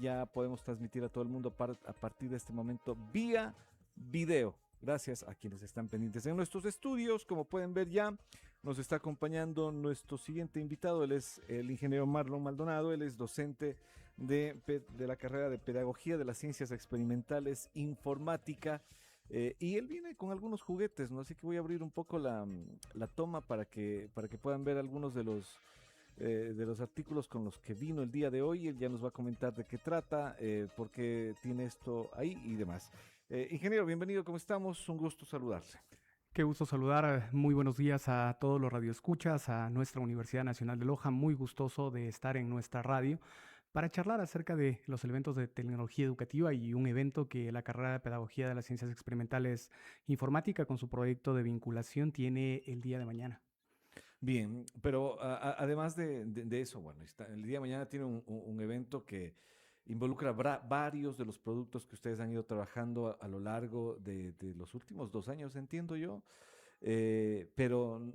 ya podemos transmitir a todo el mundo a partir de este momento vía video. Gracias a quienes están pendientes en nuestros estudios. Como pueden ver ya, nos está acompañando nuestro siguiente invitado. Él es el ingeniero Marlon Maldonado. Él es docente de la carrera de Pedagogía de las Ciencias Experimentales Informática. Y él viene con algunos juguetes, ¿no? Así que voy a abrir un poco la toma para que puedan ver algunos de los artículos con los que vino el día de hoy. Él ya nos va a comentar de qué trata, por qué tiene esto ahí y demás. Ingeniero, bienvenido, ¿cómo estamos? Un gusto saludarle. Qué gusto saludar. Muy buenos días a todos los radioescuchas, a nuestra Universidad Nacional de Loja. Muy gustoso de estar en nuestra radio para charlar acerca de los elementos de tecnología educativa y un evento que la carrera de Pedagogía de las Ciencias Experimentales Informática con su proyecto de vinculación tiene el día de mañana. Bien, pero además de eso, bueno, el día de mañana tiene un evento que involucra varios de los productos que ustedes han ido trabajando a lo largo de los últimos 2 años, entiendo yo. Pero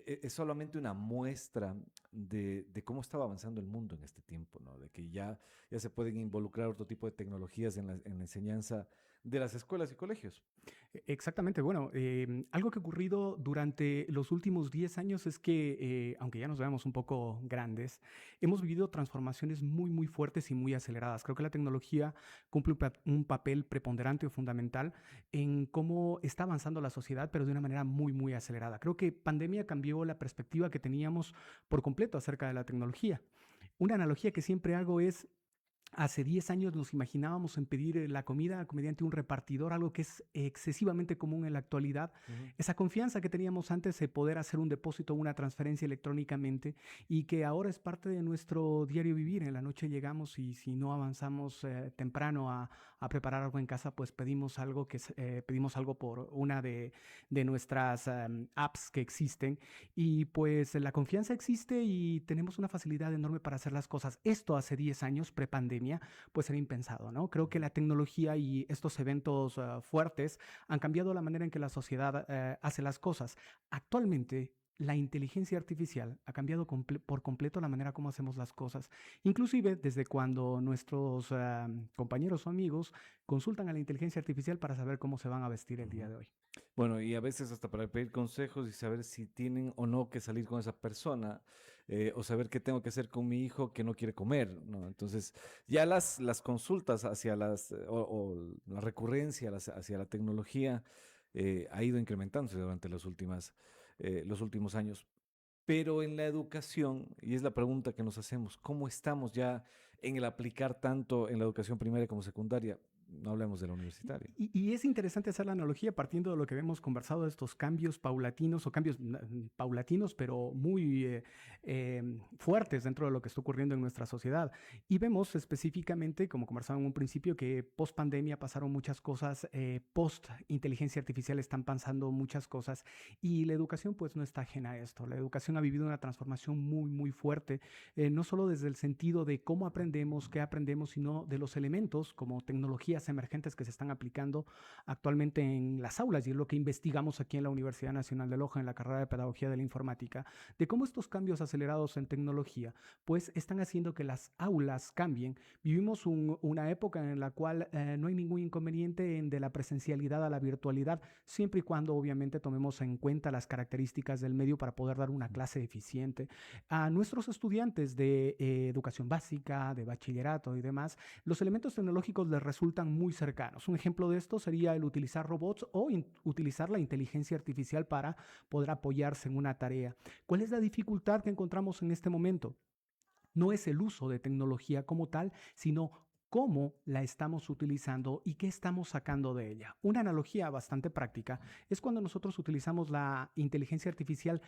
es solamente una muestra de cómo estaba avanzando el mundo en este tiempo, ¿no? De que ya se pueden involucrar otro tipo de tecnologías en la enseñanza de las escuelas y colegios. Exactamente. Bueno, algo que ha ocurrido durante los últimos 10 años es que, aunque ya nos veamos un poco grandes, hemos vivido transformaciones muy, muy fuertes y muy aceleradas. Creo que la tecnología cumple un papel preponderante o fundamental en cómo está avanzando la sociedad, pero de una manera muy, muy acelerada. Creo que pandemia cambió la perspectiva que teníamos por completo acerca de la tecnología. Una analogía que siempre hago es: hace 10 años nos imaginábamos en pedir la comida mediante un repartidor, algo que es excesivamente común en la actualidad. Ujú. Esa confianza que teníamos antes de poder hacer un depósito o una transferencia electrónicamente y que ahora es parte de nuestro diario vivir. En la noche llegamos y si no avanzamos temprano a preparar algo en casa, pues pedimos algo, pedimos algo por una de nuestras apps que existen. Y pues la confianza existe y tenemos una facilidad enorme para hacer las cosas. Esto hace 10 años, prepandemia, pues era impensado, ¿no? Creo que la tecnología y estos eventos fuertes han cambiado la manera en que la sociedad hace las cosas. Actualmente, la inteligencia artificial ha cambiado por completo la manera como hacemos las cosas. Inclusive desde cuando nuestros compañeros o amigos consultan a la inteligencia artificial para saber cómo se van a vestir el día Ujú. de hoy. Bueno, y a veces hasta para pedir consejos y saber si tienen o no que salir con esa persona, o saber qué tengo que hacer con mi hijo que no quiere comer, ¿no? Entonces, ya las consultas hacia o la recurrencia hacia la tecnología ha ido incrementándose durante los últimos años. Pero en la educación, y es la pregunta que nos hacemos, ¿cómo estamos ya en el aplicar tanto en la educación primaria como secundaria? No hablemos de la universitaria. Y es interesante hacer la analogía partiendo de lo que hemos conversado de estos cambios paulatinos o cambios paulatinos, pero muy fuertes dentro de lo que está ocurriendo en nuestra sociedad. Y vemos específicamente, como conversaba en un principio, que post pandemia pasaron muchas cosas, post inteligencia artificial están pasando muchas cosas y la educación pues no está ajena a esto. La educación ha vivido una transformación muy, muy fuerte, no solo desde el sentido de cómo aprendemos, qué aprendemos, sino de los elementos como tecnologías emergentes que se están aplicando actualmente en las aulas, y es lo que investigamos aquí en la Universidad Nacional de Loja en la carrera de Pedagogía de la Informática, de cómo estos cambios acelerados en tecnología pues están haciendo que las aulas cambien. Vivimos una época en la cual no hay ningún inconveniente en de la presencialidad a la virtualidad, siempre y cuando obviamente tomemos en cuenta las características del medio para poder dar una clase eficiente. A nuestros estudiantes de educación básica, de bachillerato y demás, los elementos tecnológicos les resultan muy cercanos. Un ejemplo de esto sería el utilizar robots o utilizar la inteligencia artificial para poder apoyarse en una tarea. ¿Cuál es la dificultad que encontramos en este momento? No es el uso de tecnología como tal, sino cómo la estamos utilizando y qué estamos sacando de ella. Una analogía bastante práctica es cuando nosotros utilizamos la inteligencia artificial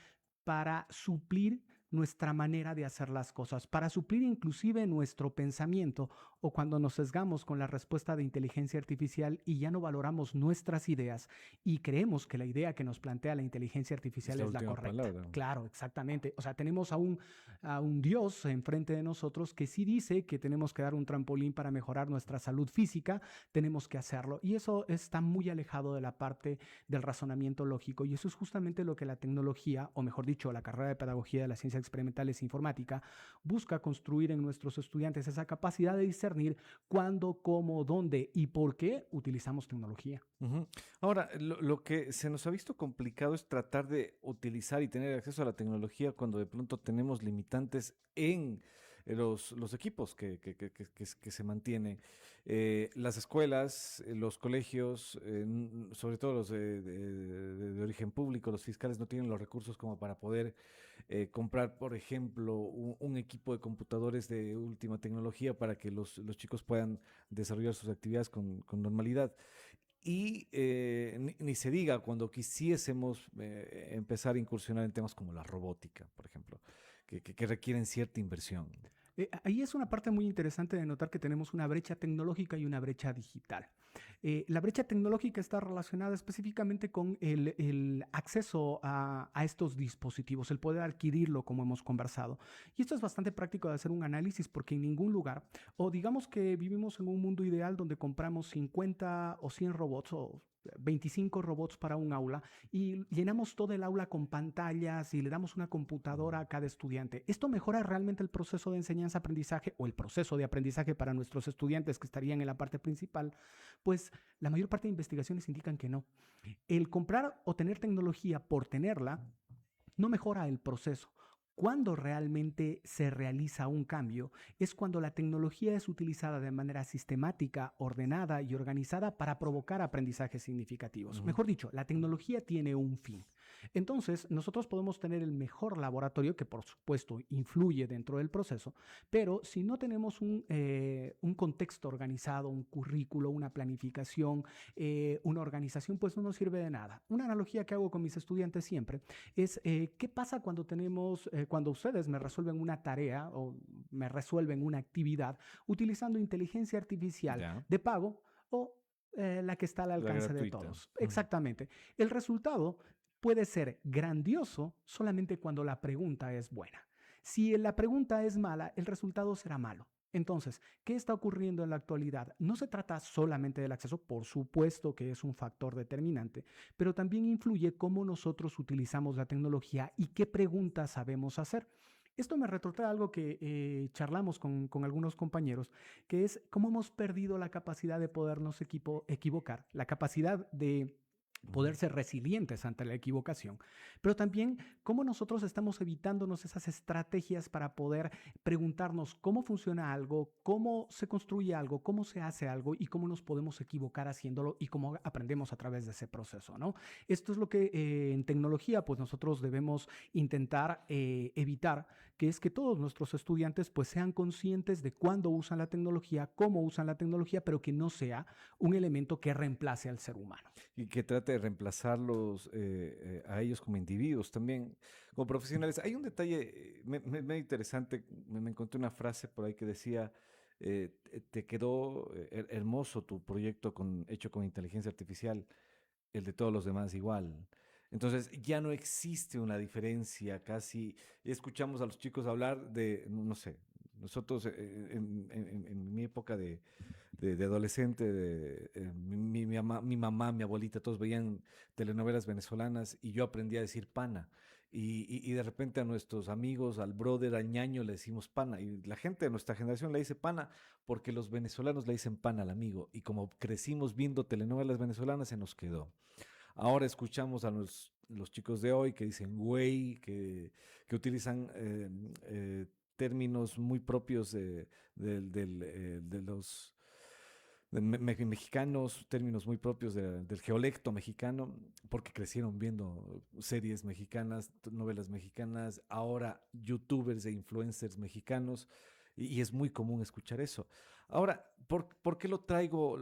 para suplir nuestra manera de hacer las cosas, para suplir inclusive nuestro pensamiento, o cuando nos sesgamos con la respuesta de inteligencia artificial y ya no valoramos nuestras ideas y creemos que la idea que nos plantea la inteligencia Es artificial la es la última correcta. palabra. Claro, exactamente. O sea, tenemos a un Dios enfrente de nosotros que sí dice que tenemos que dar un trampolín para mejorar nuestra salud física, tenemos que hacerlo. Y eso está muy alejado de la parte del razonamiento lógico. Y eso es justamente lo que la tecnología, o mejor dicho, la carrera de Pedagogía de las Ciencias experimentales informática, busca construir en nuestros estudiantes esa capacidad de discernir cuándo, cómo, dónde y por qué utilizamos tecnología. Ujú. Ahora, lo que se nos ha visto complicado es tratar de utilizar y tener acceso a la tecnología cuando de pronto tenemos limitantes en los equipos que se mantienen. Las escuelas, los colegios, sobre todo los de origen público, los fiscales no tienen los recursos como para poder comprar, por ejemplo, un equipo de computadores de última tecnología para que los chicos puedan desarrollar sus actividades con normalidad. Y ni se diga cuando quisiésemos empezar a incursionar en temas como la robótica, por ejemplo, que requieren cierta inversión. Ahí es una parte muy interesante de notar que tenemos una brecha tecnológica y una brecha digital. La brecha tecnológica está relacionada específicamente con el acceso a estos dispositivos, el poder adquirirlo, como hemos conversado. Y esto es bastante práctico de hacer un análisis porque en ningún lugar, o digamos que vivimos en un mundo ideal donde compramos 50 o 100 robots o 25 robots para un aula y llenamos todo el aula con pantallas y le damos una computadora a cada estudiante. ¿Esto mejora realmente el proceso de enseñanza-aprendizaje o el proceso de aprendizaje para nuestros estudiantes que estarían en la parte principal? Pues la mayor parte de investigaciones indican que no. El comprar o tener tecnología por tenerla no mejora el proceso. Cuando realmente se realiza un cambio es cuando la tecnología es utilizada de manera sistemática, ordenada y organizada para provocar aprendizajes significativos. Mejor dicho, la tecnología tiene un fin. Entonces, nosotros podemos tener el mejor laboratorio, que por supuesto influye dentro del proceso, pero si no tenemos un contexto organizado, un currículo, una planificación, una organización, pues no nos sirve de nada. Una analogía que hago con mis estudiantes siempre es ¿qué pasa cuando ustedes me resuelven una tarea o me resuelven una actividad utilizando inteligencia artificial Ya. de pago o la que está al La alcance de gratuita. todos? Exactamente. El resultado puede ser grandioso solamente cuando la pregunta es buena. Si la pregunta es mala, el resultado será malo. Entonces, ¿qué está ocurriendo en la actualidad? No se trata solamente del acceso, por supuesto que es un factor determinante, pero también influye cómo nosotros utilizamos la tecnología y qué preguntas sabemos hacer. Esto me retrotrae algo que charlamos con algunos compañeros, que es cómo hemos perdido la capacidad de podernos equivocar, la capacidad de poder ser resilientes ante la equivocación, pero también cómo nosotros estamos evitándonos esas estrategias para poder preguntarnos cómo funciona algo, cómo se construye algo, cómo se hace algo y cómo nos podemos equivocar haciéndolo y cómo aprendemos a través de ese proceso, ¿no? Esto es lo que en tecnología pues nosotros debemos intentar evitar, que es que todos nuestros estudiantes pues sean conscientes de cuándo usan la tecnología, cómo usan la tecnología, pero que no sea un elemento que reemplace al ser humano. Y que trate de reemplazarlos a ellos como individuos también, como profesionales. Hay un detalle medio interesante, me encontré una frase por ahí que decía, te quedó hermoso tu proyecto hecho con inteligencia artificial, el de todos los demás igual. Entonces ya no existe una diferencia casi. Escuchamos a los chicos hablar de, no sé, nosotros en mi época de adolescente, mi mamá, mi abuelita, todos veían telenovelas venezolanas y yo aprendí a decir pana. Y de repente a nuestros amigos, al brother, al ñaño le decimos pana. Y la gente de nuestra generación le dice pana porque los venezolanos le dicen pana al amigo. Y como crecimos viendo telenovelas venezolanas, se nos quedó. Ahora escuchamos a los chicos de hoy que dicen güey, que utilizan términos muy propios de los mexicanos, términos muy propios del geolecto mexicano, porque crecieron viendo series mexicanas, novelas mexicanas, ahora youtubers e influencers mexicanos, y es muy común escuchar eso. Ahora, ¿por qué lo traigo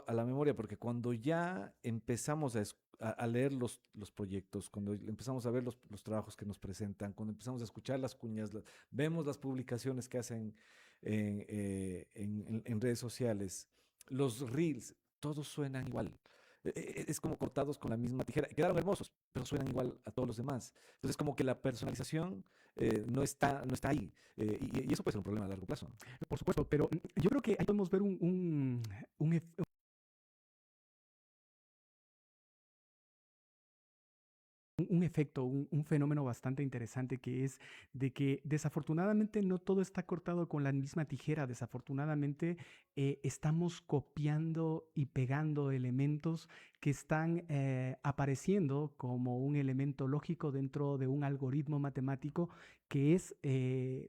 a la memoria? Porque cuando ya empezamos a leer los proyectos, cuando empezamos a ver los trabajos que nos presentan, cuando empezamos a escuchar las cuñas, vemos las publicaciones que hacen en redes sociales, los reels, todos suenan igual. Es como cortados con la misma tijera. Quedaron hermosos, pero suenan igual a todos los demás. Entonces, como que la personalización no está ahí. Y eso puede ser un problema a largo plazo. Por supuesto, pero yo creo que ahí podemos ver un un efecto, un fenómeno bastante interesante, que es de que desafortunadamente no todo está cortado con la misma tijera. Desafortunadamente estamos copiando y pegando elementos que están apareciendo como un elemento lógico dentro de un algoritmo matemático, que es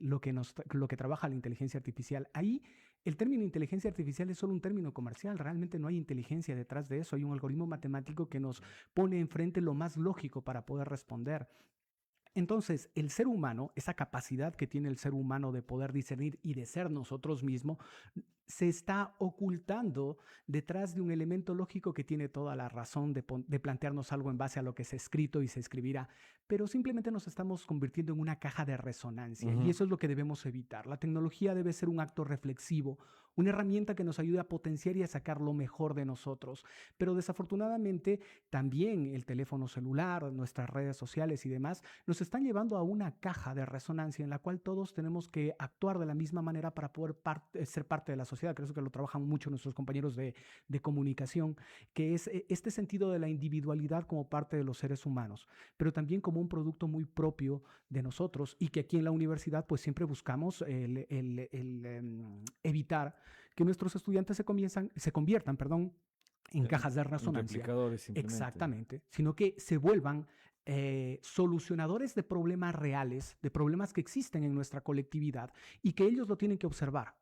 lo que trabaja la inteligencia artificial. Ahí el término inteligencia artificial es solo un término comercial. Realmente no hay inteligencia detrás de eso. Hay un algoritmo matemático que nos pone enfrente lo más lógico para poder responder. Entonces, el ser humano, esa capacidad que tiene el ser humano de poder discernir y de ser nosotros mismos, se está ocultando detrás de un elemento lógico que tiene toda la razón de plantearnos algo en base a lo que se ha escrito y se escribirá, pero simplemente nos estamos convirtiendo en una caja de resonancia, y eso es lo que debemos evitar. La tecnología debe ser un acto reflexivo, una herramienta que nos ayude a potenciar y a sacar lo mejor de nosotros, pero desafortunadamente también el teléfono celular, nuestras redes sociales y demás nos están llevando a una caja de resonancia en la cual todos tenemos que actuar de la misma manera para poder ser parte de la sociedad. Creo que lo trabajan mucho nuestros compañeros de comunicación, que es este sentido de la individualidad como parte de los seres humanos, pero también como un producto muy propio de nosotros, y que aquí en la universidad pues siempre buscamos evitar que nuestros estudiantes se conviertan, en cajas de resonancia. Replicadores simplemente. Exactamente, sino que se vuelvan solucionadores de problemas reales, de problemas que existen en nuestra colectividad y que ellos lo tienen que observar.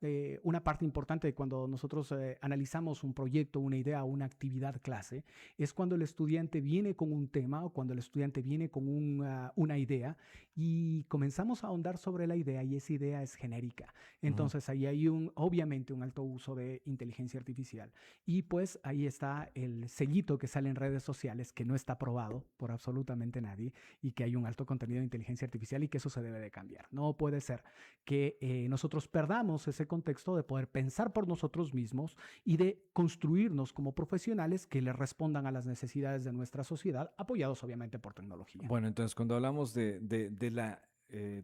Una parte importante de cuando nosotros analizamos un proyecto, una idea o una actividad clase, es cuando el estudiante viene con un tema o cuando el estudiante viene con una idea y comenzamos a ahondar sobre la idea, y esa idea es genérica. Entonces ahí hay obviamente un alto uso de inteligencia artificial, y pues ahí está el sellito que sale en redes sociales, que no está aprobado por absolutamente nadie, y que hay un alto contenido de inteligencia artificial, y que eso se debe de cambiar. No puede ser que nosotros perdamos ese contexto de poder pensar por nosotros mismos y de construirnos como profesionales que le respondan a las necesidades de nuestra sociedad, apoyados obviamente por tecnología. Bueno, entonces cuando hablamos de la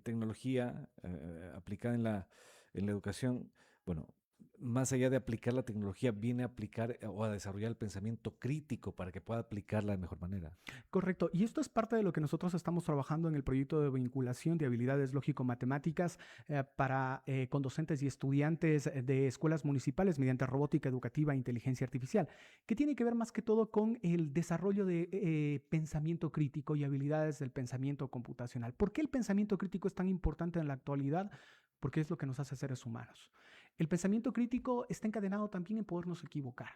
tecnología aplicada en la educación, bueno, más allá de aplicar la tecnología, viene a aplicar o a desarrollar el pensamiento crítico para que pueda aplicarla de mejor manera. Correcto, y esto es parte de lo que nosotros estamos trabajando en el proyecto de vinculación de habilidades lógico-matemáticas con docentes y estudiantes de escuelas municipales mediante robótica educativa e inteligencia artificial, que tiene que ver más que todo con el desarrollo de pensamiento crítico y habilidades del pensamiento computacional. ¿Por qué el pensamiento crítico es tan importante en la actualidad? Porque es lo que nos hace seres humanos. El pensamiento crítico está encadenado también en podernos equivocar.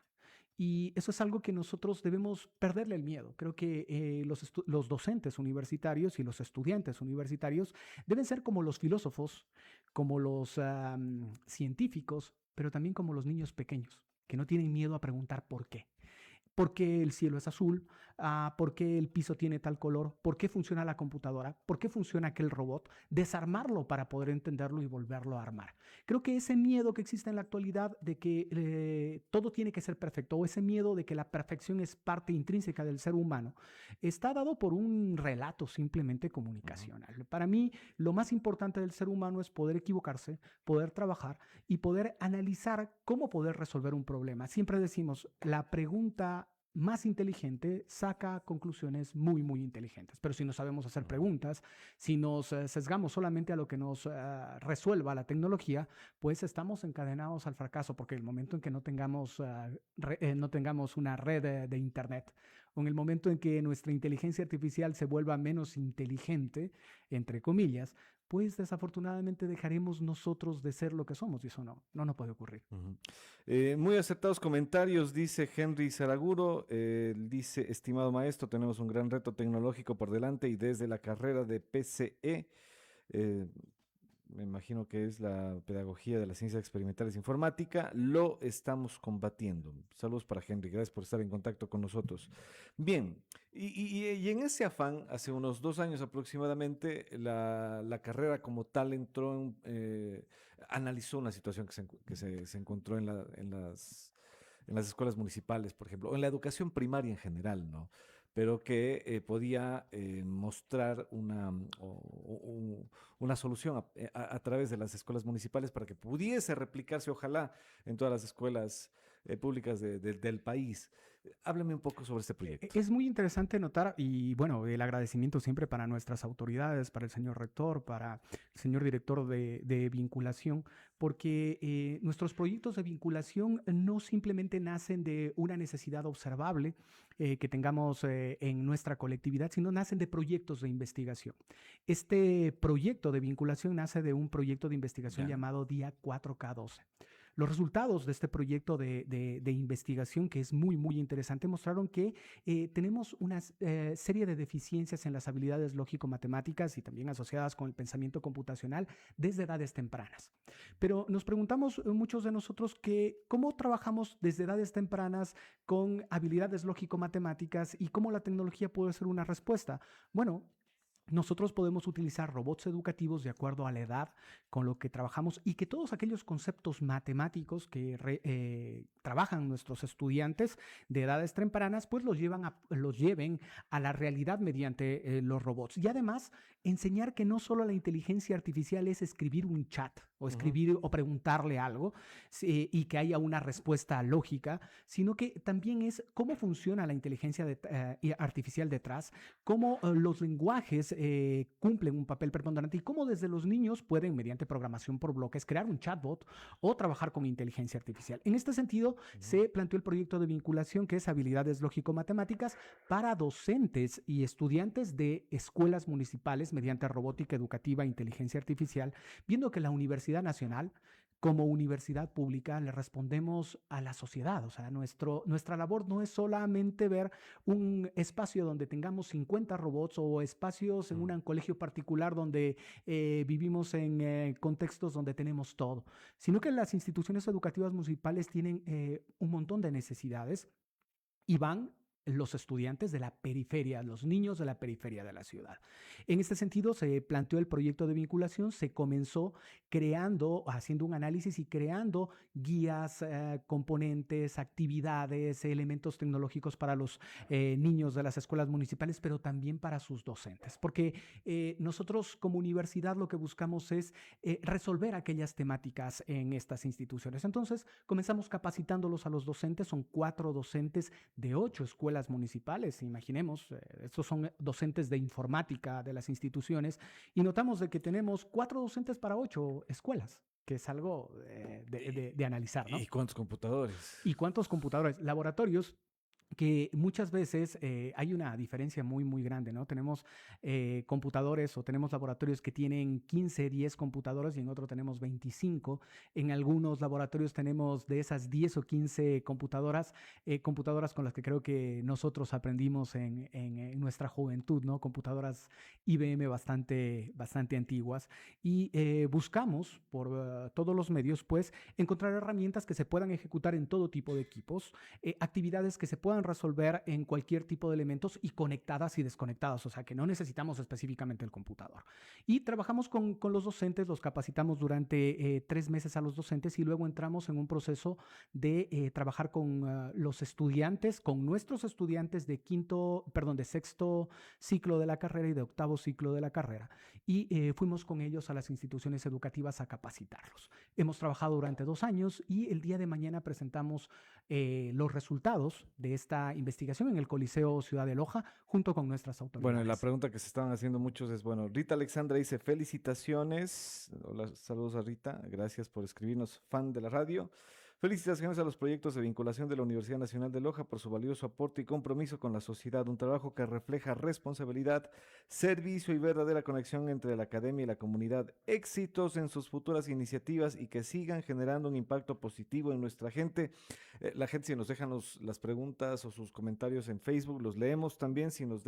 Y eso es algo que nosotros debemos perderle el miedo. Creo que los docentes universitarios y los estudiantes universitarios deben ser como los filósofos, como los científicos, pero también como los niños pequeños, que no tienen miedo a preguntar por qué. ¿Por qué el cielo es azul? ¿Por qué el piso tiene tal color? ¿Por qué funciona la computadora? ¿Por qué funciona aquel robot? Desarmarlo para poder entenderlo y volverlo a armar. Creo que ese miedo que existe en la actualidad de que todo tiene que ser perfecto, o ese miedo de que la perfección es parte intrínseca del ser humano, está dado por un relato simplemente comunicacional. Para mí, lo más importante del ser humano es poder equivocarse, poder trabajar y poder analizar cómo poder resolver un problema. Siempre decimos, la pregunta más inteligente saca conclusiones muy, muy inteligentes. Pero si no sabemos hacer preguntas, si nos sesgamos solamente a lo que nos resuelva la tecnología, pues estamos encadenados al fracaso, porque el momento en que no tengamos una red de internet, o en el momento en que nuestra inteligencia artificial se vuelva menos inteligente, entre comillas, pues desafortunadamente dejaremos nosotros de ser lo que somos, y eso no puede ocurrir. Muy acertados comentarios, dice Henry Saraguro, dice, estimado maestro, tenemos un gran reto tecnológico por delante y desde la carrera de PCE, me imagino que es la pedagogía de las ciencias experimentales informática, lo estamos combatiendo. Saludos para Henry, gracias por estar en contacto con nosotros. Bien, y en ese afán, hace unos 2 años aproximadamente, la carrera como tal analizó una situación que se encontró en las escuelas municipales, por ejemplo, o en la educación primaria en general, ¿no? Pero que podía mostrar una solución a través de las escuelas municipales para que pudiese replicarse, ojalá, en todas las escuelas públicas del país. Háblame un poco sobre este proyecto. Es muy interesante notar, y bueno, el agradecimiento siempre para nuestras autoridades, para el señor rector, para el señor director de vinculación, porque nuestros proyectos de vinculación no simplemente nacen de una necesidad observable que tengamos en nuestra colectividad, sino nacen de proyectos de investigación. Este proyecto de vinculación nace de un proyecto de investigación llamado Día 4K12. Los resultados de este proyecto de investigación, que es muy, muy interesante, mostraron que tenemos una serie de deficiencias en las habilidades lógico-matemáticas y también asociadas con el pensamiento computacional desde edades tempranas. Pero nos preguntamos muchos de nosotros que cómo trabajamos desde edades tempranas con habilidades lógico-matemáticas y cómo la tecnología puede ser una respuesta. Bueno, nosotros podemos utilizar robots educativos de acuerdo a la edad con lo que trabajamos y que todos aquellos conceptos matemáticos que trabajan nuestros estudiantes de edades tempranas, pues los lleven a la realidad mediante los robots. Y además, enseñar que no solo la inteligencia artificial es escribir un chat o escribir o preguntarle algo y que haya una respuesta lógica, sino que también es cómo funciona la inteligencia artificial detrás, cómo los lenguajes cumplen un papel preponderante y cómo desde los niños pueden, mediante programación por bloques, crear un chatbot o trabajar con inteligencia artificial. En este sentido, se planteó el proyecto de vinculación, que es habilidades lógico-matemáticas para docentes y estudiantes de escuelas municipales mediante robótica educativa e inteligencia artificial, viendo que la Universidad Nacional, como universidad pública, le respondemos a la sociedad. O sea, nuestra labor no es solamente ver un espacio donde tengamos 50 robots o espacios en un colegio particular donde vivimos en contextos donde tenemos todo, sino que las instituciones educativas municipales tienen un montón de necesidades y van los estudiantes de la periferia, los niños de la periferia de la ciudad. En este sentido, se planteó el proyecto de vinculación, se comenzó haciendo un análisis y creando guías, componentes, actividades, elementos tecnológicos para los niños de las escuelas municipales, pero también para sus docentes. Porque nosotros como universidad lo que buscamos es resolver aquellas temáticas en estas instituciones. Entonces, comenzamos capacitándolos a los docentes, son 4 docentes de 8 escuelas municipales, imaginemos, estos son docentes de informática de las instituciones, y notamos de que tenemos 4 docentes para 8 escuelas, que es algo de analizar, ¿no? ¿Y cuántos computadores? ¿Y cuántos computadores? Laboratorios que muchas veces hay una diferencia muy, muy grande, ¿no? Tenemos computadores o tenemos laboratorios que tienen 15, 10 computadoras y en otro tenemos 25. En algunos laboratorios tenemos de esas 10 o 15 computadoras con las que creo que nosotros aprendimos en nuestra juventud, ¿no? Computadoras IBM bastante antiguas y buscamos por todos los medios, pues, encontrar herramientas que se puedan ejecutar en todo tipo de equipos, actividades que se puedan resolver en cualquier tipo de elementos y conectadas y desconectadas, o sea que no necesitamos específicamente el computador. Y trabajamos con los docentes, los capacitamos durante 3 meses a los docentes y luego entramos en un proceso de trabajar con los estudiantes, con nuestros estudiantes de sexto ciclo de la carrera y de octavo ciclo de la carrera. Y fuimos con ellos a las instituciones educativas a capacitarlos. Hemos trabajado durante 2 años y el día de mañana presentamos los resultados de esta investigación en el Coliseo Ciudad de Loja junto con nuestras autoridades. Bueno, la pregunta que se estaban haciendo muchos es, bueno, Rita Alexandra dice, felicitaciones. Hola, saludos a Rita, gracias por escribirnos, fan de la radio. Felicitaciones a los proyectos de vinculación de la Universidad Nacional de Loja por su valioso aporte y compromiso con la sociedad, un trabajo que refleja responsabilidad, servicio y verdadera conexión entre la academia y la comunidad. Éxitos en sus futuras iniciativas y que sigan generando un impacto positivo en nuestra gente. La gente, si nos dejan las preguntas o sus comentarios en Facebook, los leemos también. Si nos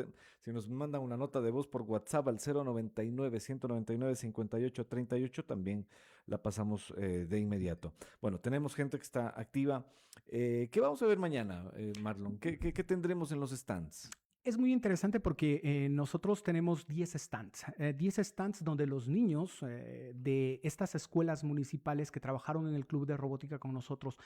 mandan una nota de voz por WhatsApp al 099-199-5838, también la pasamos de inmediato. Bueno, tenemos gente que está activa. ¿Qué vamos a ver mañana, Marlon? ¿Qué tendremos en los stands? Es muy interesante porque nosotros tenemos 10 stands donde los niños de estas escuelas municipales que trabajaron en el club de robótica con nosotros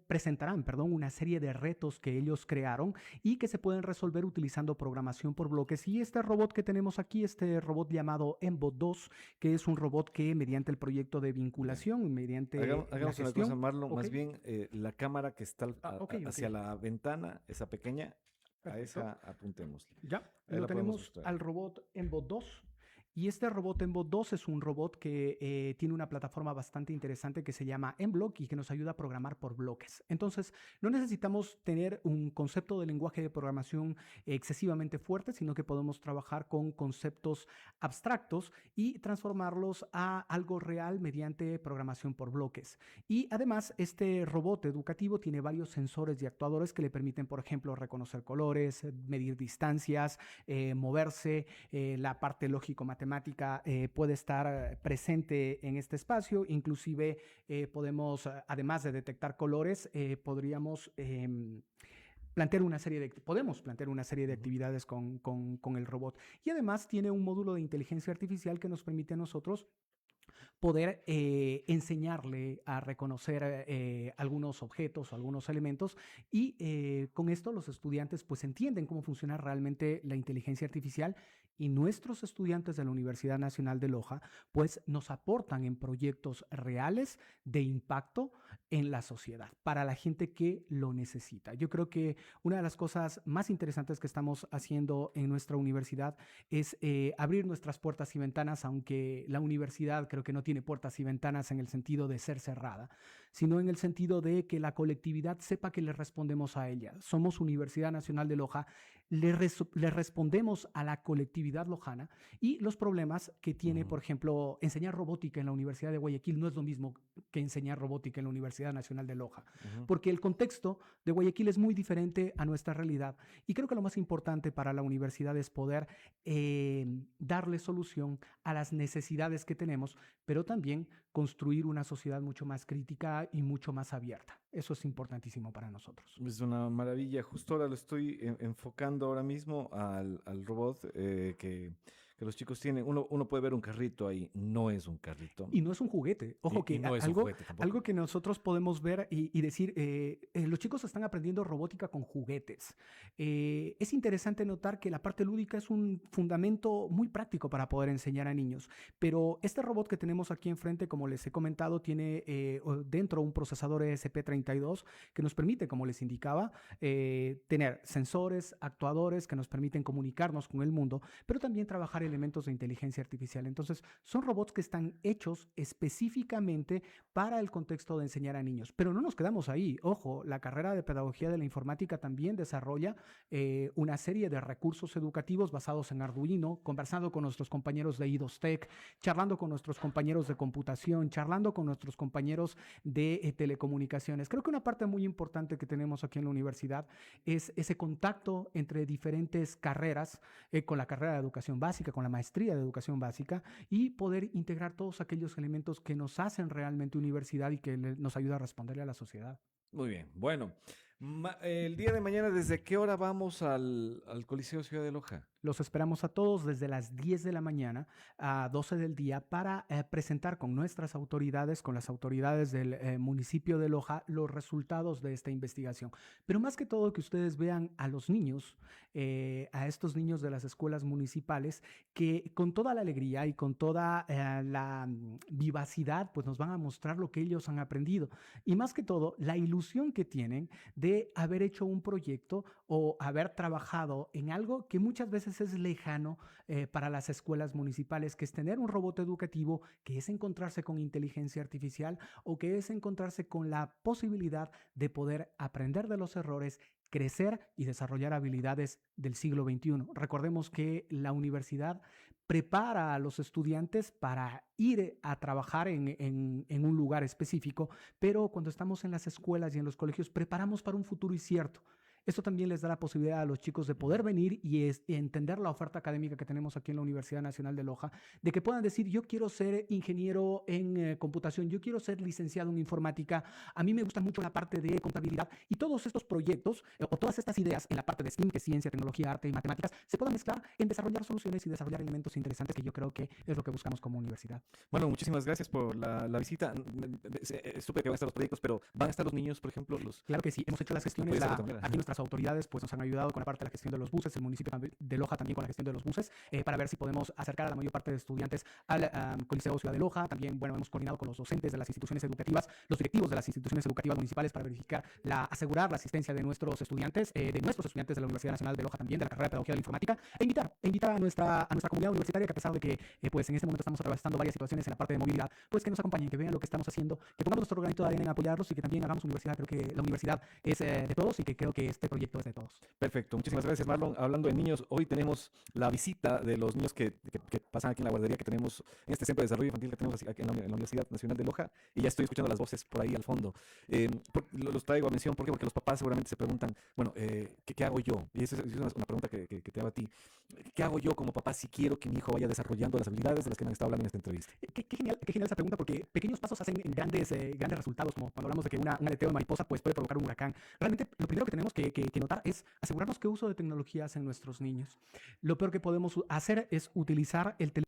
presentarán, una serie de retos que ellos crearon y que se pueden resolver utilizando programación por bloques. Y este robot que tenemos aquí, este robot llamado Embot 2, que es un robot que mediante el proyecto de vinculación, mediante Hagamos la una gestión, cosa, Marlon, ok. más bien la cámara que está Ok, hacia la ventana, esa pequeña, a perfecto. esa apuntémosle. Ya, Ahí lo la podemos tenemos mostrar. al robot Embot 2. Y este robot Embot 2 es un robot que tiene una plataforma bastante interesante que se llama Mblock y que nos ayuda a programar por bloques. Entonces, no necesitamos tener un concepto de lenguaje de programación excesivamente fuerte, sino que podemos trabajar con conceptos abstractos y transformarlos a algo real mediante programación por bloques. Y además, este robot educativo tiene varios sensores y actuadores que le permiten, por ejemplo, reconocer colores, medir distancias, moverse, la parte lógico-matemática puede estar presente en este espacio. Inclusive podemos, además de detectar colores, podemos plantear una serie de actividades con el robot. Y además tiene un módulo de inteligencia artificial que nos permite a nosotros poder enseñarle a reconocer algunos objetos o algunos elementos y con esto los estudiantes pues entienden cómo funciona realmente la inteligencia artificial y nuestros estudiantes de la Universidad Nacional de Loja pues nos aportan en proyectos reales de impacto en la sociedad para la gente que lo necesita. Yo creo que una de las cosas más interesantes que estamos haciendo en nuestra universidad es abrir nuestras puertas y ventanas, aunque la universidad creo que no tiene puertas y ventanas en el sentido de ser cerrada, sino en el sentido de que la colectividad sepa que le respondemos a ella. Somos Universidad Nacional de Loja, le respondemos a la colectividad lojana y los problemas que tiene, por ejemplo, enseñar robótica en la Universidad de Guayaquil no es lo mismo que enseñar robótica en la Universidad Nacional de Loja, porque el contexto de Guayaquil es muy diferente a nuestra realidad y creo que lo más importante para la universidad es poder darle solución a las necesidades que tenemos, pero también construir una sociedad mucho más crítica y mucho más abierta. Eso es importantísimo para nosotros. Es una maravilla. Justo ahora lo estoy enfocando ahora mismo al robot que los chicos tienen. Uno puede ver un carrito ahí. No es un carrito. Y no es un juguete. Ojo, que no es un algo, juguete tampoco. algo que nosotros podemos ver y decir, los chicos están aprendiendo robótica con juguetes. Es interesante notar que la parte lúdica es un fundamento muy práctico para poder enseñar a niños. Pero este robot que tenemos aquí enfrente, como les he comentado, tiene dentro un procesador ESP32 que nos permite, como les indicaba, tener sensores, actuadores que nos permiten comunicarnos con el mundo, pero también trabajar elementos de inteligencia artificial. Entonces, son robots que están hechos específicamente para el contexto de enseñar a niños. Pero no nos quedamos ahí. Ojo, la carrera de Pedagogía de la Informática también desarrolla una serie de recursos educativos basados en Arduino, conversando con nuestros compañeros de IDOSTEC, charlando con nuestros compañeros de computación, charlando con nuestros compañeros de telecomunicaciones. Creo que una parte muy importante que tenemos aquí en la universidad es ese contacto entre diferentes carreras, con la carrera de educación básica, con la maestría de educación básica, y poder integrar todos aquellos elementos que nos hacen realmente universidad y que nos ayuda a responderle a la sociedad. Muy bien. Bueno, el día de mañana, ¿desde qué hora vamos al Coliseo Ciudad de Loja? Los esperamos a todos desde las 10 de la mañana a 12 del día para presentar con nuestras autoridades, con las autoridades del municipio de Loja, los resultados de esta investigación. Pero más que todo que ustedes vean a los niños, a estos niños de las escuelas municipales, que con toda la alegría y con toda la vivacidad, pues nos van a mostrar lo que ellos han aprendido. Y más que todo, la ilusión que tienen de haber hecho un proyecto o haber trabajado en algo que muchas veces es lejano para las escuelas municipales, que es tener un robot educativo, que es encontrarse con inteligencia artificial o que es encontrarse con la posibilidad de poder aprender de los errores, crecer y desarrollar habilidades del siglo XXI. Recordemos que la universidad prepara a los estudiantes para ir a trabajar en un lugar específico, pero cuando estamos en las escuelas y en los colegios preparamos para un futuro incierto. Esto también les da la posibilidad a los chicos de poder venir y entender la oferta académica que tenemos aquí en la Universidad Nacional de Loja, de que puedan decir, yo quiero ser ingeniero en computación, yo quiero ser licenciado en informática, a mí me gusta mucho la parte de contabilidad, y todos estos proyectos o todas estas ideas en la parte de STEAM, que es ciencia, tecnología, arte y matemáticas, se puedan mezclar en desarrollar soluciones y desarrollar elementos interesantes, que yo creo que es lo que buscamos como universidad. Bueno, muchísimas gracias por la visita. Supe que van a estar los proyectos, pero ¿van a estar los niños, por ejemplo? Claro que sí, hemos hecho las gestiones. Aquí nuestras autoridades pues, nos han ayudado con la parte de la gestión de los buses, el municipio de Loja también con la gestión de los buses, para ver si podemos acercar a la mayor parte de estudiantes al Coliseo Ciudad de Loja. También, bueno, hemos coordinado con los docentes de las instituciones educativas, los directivos de las instituciones educativas municipales, para verificar, asegurar la asistencia de nuestros estudiantes de la Universidad Nacional de Loja, también de la carrera de Pedagogía de la Informática, invitar a nuestra comunidad universitaria, que a pesar de que pues en este momento estamos atravesando varias situaciones en la parte de movilidad, pues que nos acompañen, que vean lo que estamos haciendo, que pongamos nuestro granito de arena en apoyarlos, y que también hagamos universidad. Creo que la universidad es de todos, y que creo que este proyecto es de todos. Perfecto, muchísimas gracias, Marlon. Hablando de niños, hoy tenemos la visita de los niños que pasan aquí en la guardería que tenemos en este centro de desarrollo infantil que tenemos aquí en la Universidad Nacional de Loja, y ya estoy escuchando las voces por ahí al fondo. Los traigo a mención, ¿por qué? Porque los papás seguramente se preguntan, bueno, ¿qué hago yo? Y esa es una pregunta que te hago a ti. ¿Qué hago yo como papá si quiero que mi hijo vaya desarrollando las habilidades de las que me han estado hablando en esta entrevista? Qué genial esa pregunta, porque pequeños pasos hacen grandes resultados, como cuando hablamos de que un aleteo de mariposa pues, puede provocar un huracán. Realmente lo primero que tenemos que notar es asegurarnos qué uso de tecnología hacen nuestros niños. Lo peor que podemos hacer es utilizar el teléfono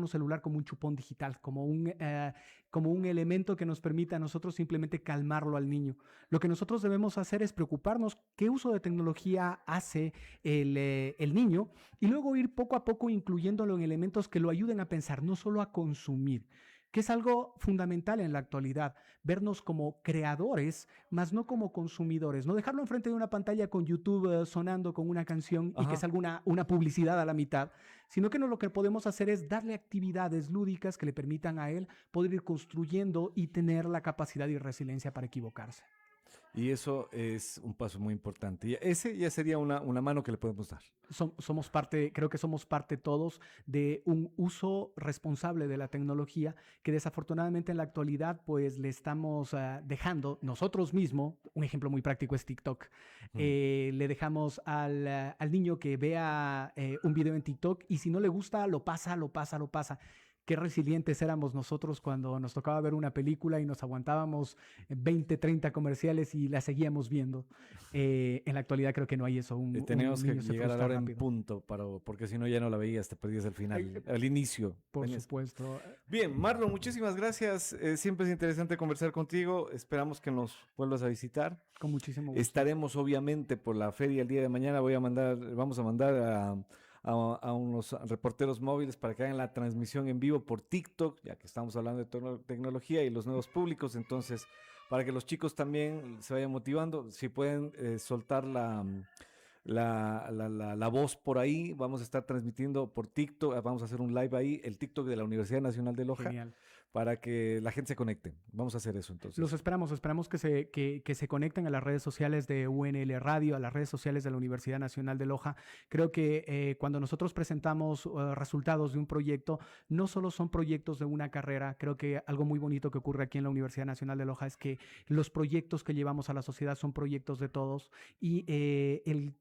celular como un chupón digital, como un elemento que nos permita a nosotros simplemente calmarlo al niño. Lo que nosotros debemos hacer es preocuparnos qué uso de tecnología hace el niño, y luego ir poco a poco incluyéndolo en elementos que lo ayuden a pensar, no solo a consumir, que es algo fundamental en la actualidad, vernos como creadores, más no como consumidores. No dejarlo enfrente de una pantalla con YouTube sonando con una canción y que salga una publicidad a la mitad, sino que lo que podemos hacer es darle actividades lúdicas que le permitan a él poder ir construyendo y tener la capacidad y resiliencia para equivocarse. Y eso es un paso muy importante. Y ese ya sería una mano que le podemos dar. Creo que somos parte todos de un uso responsable de la tecnología, que desafortunadamente en la actualidad pues le estamos dejando nosotros mismos. Un ejemplo muy práctico es TikTok. Le dejamos al niño que vea un video en TikTok, y si no le gusta, lo pasa. Qué resilientes éramos nosotros cuando nos tocaba ver una película y nos aguantábamos 20, 30 comerciales y la seguíamos viendo. En la actualidad creo que no hay eso. Teníamos que llegar a la hora en punto, porque si no ya no la veías, te perdías el final, al inicio. Por supuesto. Bien, Marlon, muchísimas gracias. Siempre es interesante conversar contigo. Esperamos que nos vuelvas a visitar. Con muchísimo gusto. Estaremos obviamente por la feria el día de mañana. Vamos a mandar a unos reporteros móviles para que hagan la transmisión en vivo por TikTok, ya que estamos hablando de tecnología y los nuevos públicos. Entonces, para que los chicos también se vayan motivando, si pueden soltar la voz por ahí, vamos a estar transmitiendo por TikTok, vamos a hacer un live ahí, el TikTok de la Universidad Nacional de Loja. Genial. Para que la gente se conecte. Vamos a hacer eso entonces. Los esperamos que se conecten a las redes sociales de UNL Radio, a las redes sociales de la Universidad Nacional de Loja. Creo que cuando nosotros presentamos resultados de un proyecto, no solo son proyectos de una carrera. Creo que algo muy bonito que ocurre aquí en la Universidad Nacional de Loja es que los proyectos que llevamos a la sociedad son proyectos de todos, y el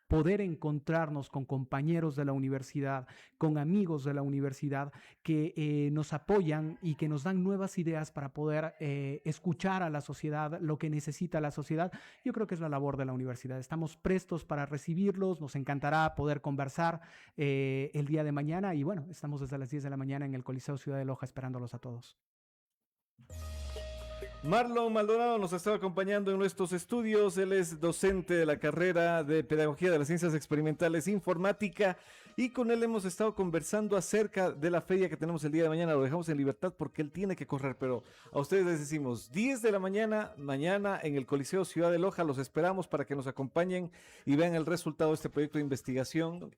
poder encontrarnos con compañeros de la universidad, con amigos de la universidad que nos apoyan y que nos dan nuevas ideas para poder escuchar a la sociedad, lo que necesita la sociedad. Yo creo que es la labor de la universidad. Estamos prestos para recibirlos, nos encantará poder conversar el día de mañana, y bueno, estamos desde las 10 de la mañana en el Coliseo Ciudad de Loja esperándolos a todos. Marlon Maldonado nos está acompañando en nuestros estudios. Él es docente de la carrera de Pedagogía de las Ciencias Experimentales Informática y con él hemos estado conversando acerca de la feria que tenemos el día de mañana. Lo dejamos en libertad porque él tiene que correr, pero a ustedes les decimos 10 de la mañana, mañana en el Coliseo Ciudad de Loja. Los esperamos para que nos acompañen y vean el resultado de este proyecto de investigación